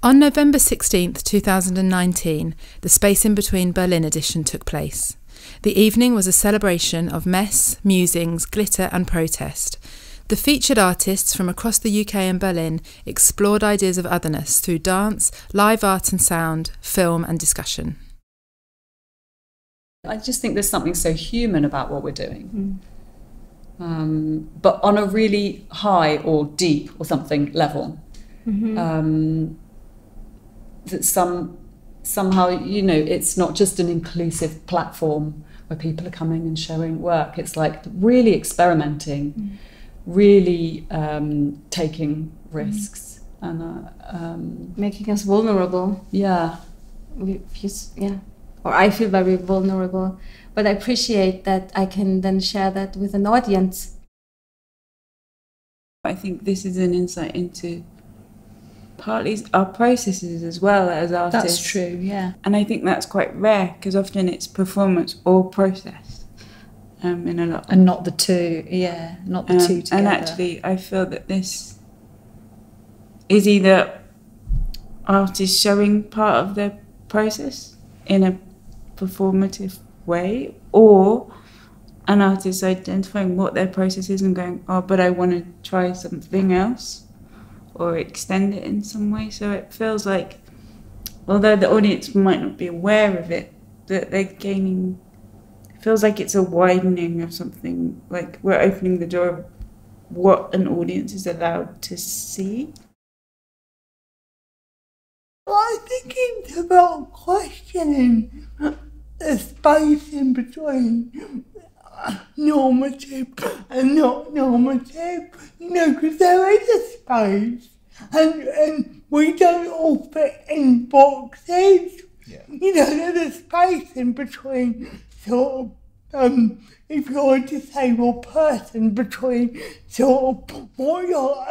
On November 16th, 2019, the Space in Between Berlin edition took place. The evening was a celebration of mess, musings, glitter and protest. The featured artists from across the UK and Berlin explored ideas of otherness through dance, live art and sound, film and discussion. I just think there's something so human about what we're doing. But on a really high or deep or something level. That somehow, you know, it's not just an inclusive platform where people are coming and showing work. It's like really experimenting, really taking risks and making us vulnerable. Yeah. Or I feel very vulnerable, but I appreciate that I can then share that with an audience. I think this is an insight into partly our processes as well as artists. That's true, yeah. And I think that's quite rare because often it's performance or process in a lot. And not the two, yeah, not the two together. And actually, I feel that this is either artists showing part of their process in a performative way, or an artist identifying what their process is and going, oh, but I want to try something else or extend it in some way. So it feels like, although the audience might not be aware of it, that they're gaining, it feels like it's a widening of something, like we're opening the door of what an audience is allowed to see. I think it's about questioning the space in between normative and not normative, you know, because there is a space and we don't all fit in boxes. Yeah. You know, there's a space in between sort of, if you're a disabled person, between sort of what you're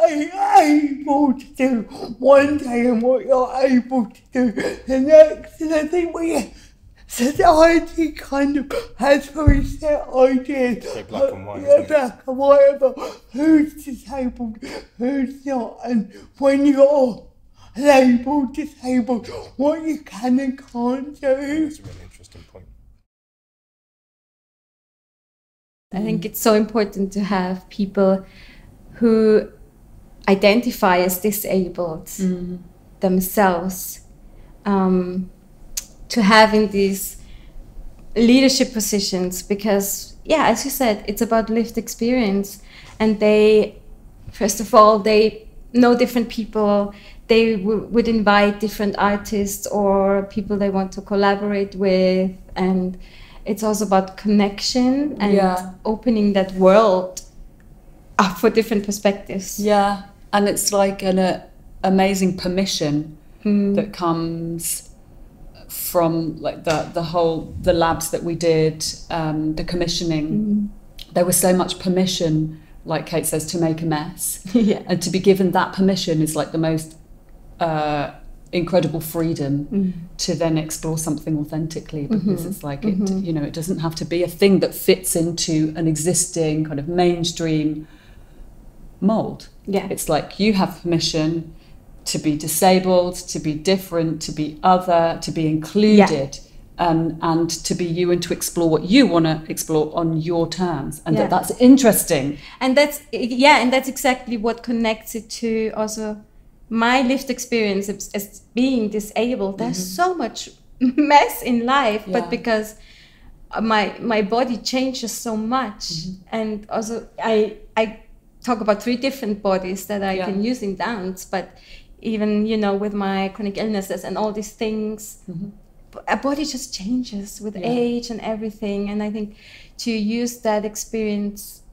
able to do one day and what you're able to do the next. And I think society kind of has very set ideas. Black and white. Black and white about who's disabled, who's not, and when you're labelled disabled, what you can and can't do. That's a really interesting point. I think it's so important to have people who identify as disabled themselves, to have in these leadership positions, because, yeah, as you said, it's about lived experience, and they, first of all, they know different people, they would invite different artists or people they want to collaborate with, and it's also about connection and opening that world up for different perspectives. Yeah, and it's like an amazing permission that comes from like the labs that we did, the commissioning. There was so much permission, like Kate says, to make a mess. And to be given that permission is like the most incredible freedom to then explore something authentically, because it's like it, you know, it doesn't have to be a thing that fits into an existing kind of mainstream mold. It's like you have permission to be disabled, to be different, to be other, to be included, and to be you, and to explore what you want to explore on your terms, and that's interesting. And that's and that's exactly what connects it to also my lived experience as being disabled. There's so much mess in life, but because my body changes so much, and also I talk about 3 different bodies that I can use in dance, but even, you know, with my chronic illnesses and all these things, a body just changes with age and everything. And I think to use that experience,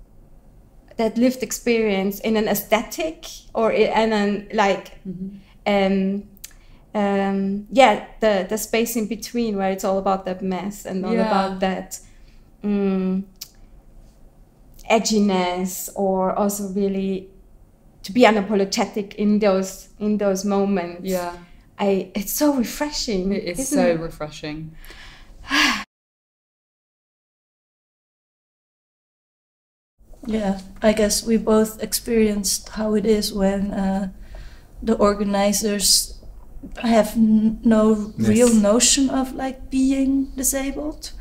that lived experience, in an aesthetic or in an like, the space in between, where it's all about that mess and all about that edginess, or also really to be unapologetic in those moments. It's so refreshing. It is so refreshing. Yeah, I guess we both experienced how it is when the organizers I have no real notion of like being disabled.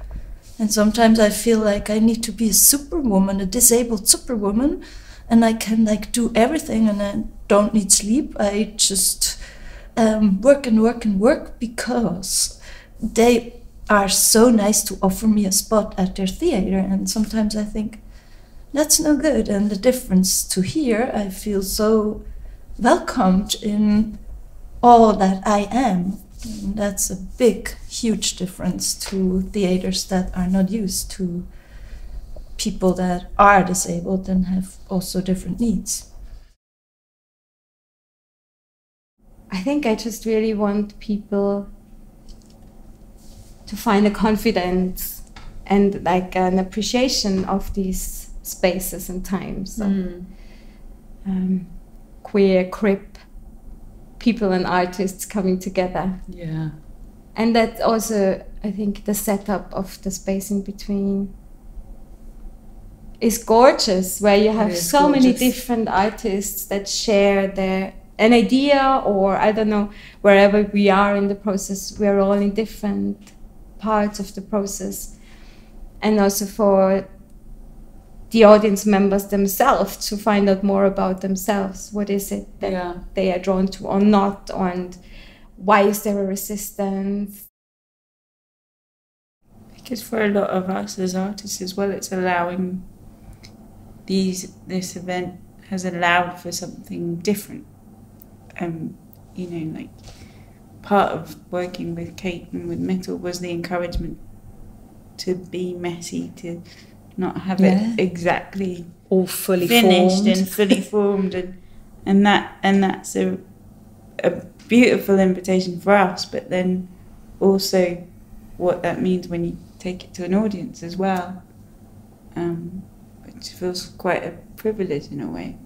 And sometimes I feel like I need to be a superwoman, a disabled superwoman, and I can like do everything and I don't need sleep. I just work and work and work because they are so nice to offer me a spot at their theater. And sometimes I think, that's no good. And the difference to here, I feel so welcomed in all that I am. And that's a big, huge difference to theaters that are not used to people that are disabled and have also different needs. I think I just really want people to find a confidence and like an appreciation of these spaces and times. Queer, crip people and artists coming together. Yeah. And that's also, I think, the setup of the space in between is gorgeous, where you have so many different artists that share an idea, or I don't know, wherever we are in the process, we're all in different parts of the process. And also for the audience members themselves to find out more about themselves. What is it that they are drawn to or not, and why is there a resistance? Because for a lot of us as artists as well, it's allowing this event has allowed for something different. You know, like part of working with Kate and with Metal was the encouragement to be messy, to not have it exactly all fully finished formed. and fully formed, and that's a beautiful invitation for us. But then also what that means when you take it to an audience as well, which feels quite a privilege in a way.